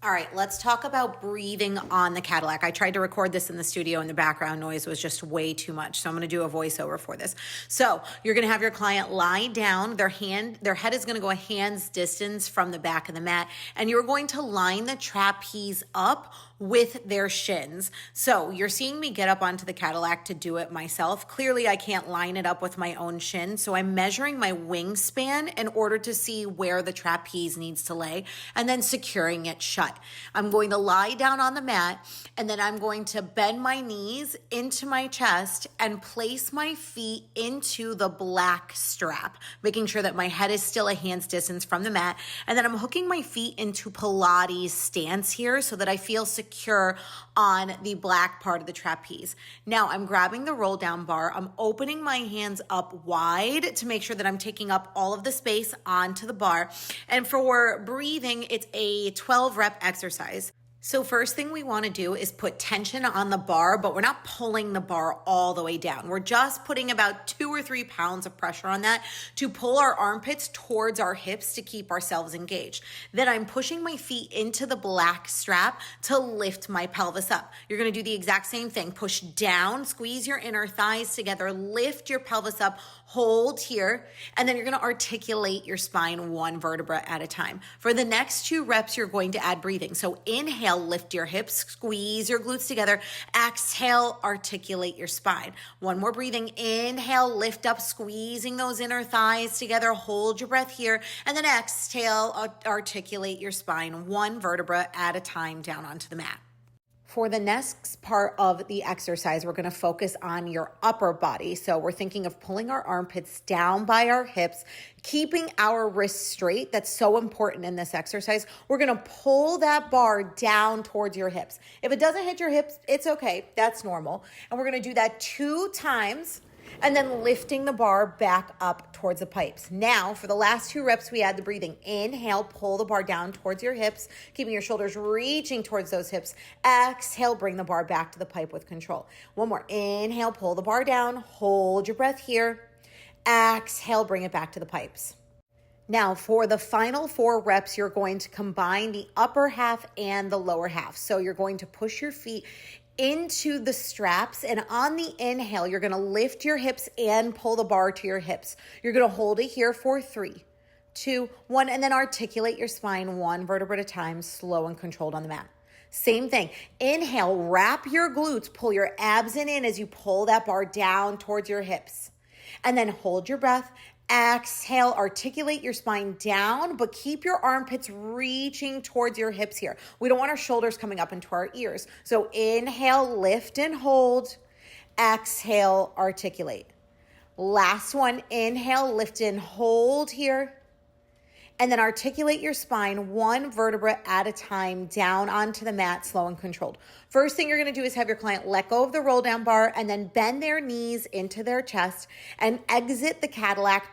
All right, let's talk about breathing on the Cadillac. I tried to record this in the studio and the background noise was just way too much. So I'm going to do a voiceover for this. So you're going to have your client lie down. Their head is going to go a hand's distance from the back of the mat. And you're going to line the trapeze up with their shins. So you're seeing me get up onto the Cadillac to do it myself. Clearly, I can't line it up with my own shin. So I'm measuring my wingspan in order to see where the trapeze needs to lay and then securing it shut. I'm going to lie down on the mat and then I'm going to bend my knees into my chest and place my feet into the black strap, making sure that my head is still a hand's distance from the mat. And then I'm hooking my feet into Pilates stance here so that I feel secure on the black part of the trapeze. Now I'm grabbing the roll down bar. I'm opening my hands up wide to make sure that I'm taking up all of the space onto the bar. And for breathing, it's a 12 rep exercise. So first thing we want to do is put tension on the bar, but we're not pulling the bar all the way down. We're just putting about 2 or 3 pounds of pressure on that to pull our armpits towards our hips to keep ourselves engaged. Then I'm pushing my feet into the black strap to lift my pelvis up. You're going to do the exact same thing. Push down, squeeze your inner thighs together, lift your pelvis up, hold here, and then you're going to articulate your spine 1 vertebra at a time. For the next 2 reps, you're going to add breathing. So inhale, lift your hips, squeeze your glutes together. Exhale, articulate your spine. 1 more breathing. Inhale, lift up, squeezing those inner thighs together. Hold your breath here. And then exhale, articulate your spine 1 vertebra at a time down onto the mat. For the next part of the exercise, we're going to focus on your upper body. So we're thinking of pulling our armpits down by our hips, keeping our wrists straight. That's so important in this exercise. We're going to pull that bar down towards your hips. If it doesn't hit your hips, it's okay. That's normal. And we're going to do that 2 times. And then lifting the bar back up towards the pipes. Now, for the last 2 reps, we add the breathing. Inhale, pull the bar down towards your hips, keeping your shoulders reaching towards those hips. Exhale, bring the bar back to the pipe with control. 1 more. Inhale, pull the bar down. Hold your breath here. Exhale, bring it back to the pipes. Now, for the final 4 reps, you're going to combine the upper half and the lower half. So you're going to push your feet into the straps, and on the inhale, you're going to lift your hips and pull the bar to your hips. You're going to hold it here for 3, 2, 1, and then articulate your spine 1 vertebra at a time, slow and controlled on the mat. Same thing. Inhale, wrap your glutes, pull your abs in as you pull that bar down towards your hips. And then hold your breath. Exhale, articulate your spine down, but keep your armpits reaching towards your hips here. We don't want our shoulders coming up into our ears. So inhale, lift and hold. Exhale, articulate. Last one, inhale, lift and hold here. And then articulate your spine 1 vertebra at a time down onto the mat, slow and controlled. First thing you're going to do is have your client let go of the roll down bar and then bend their knees into their chest and exit the Cadillac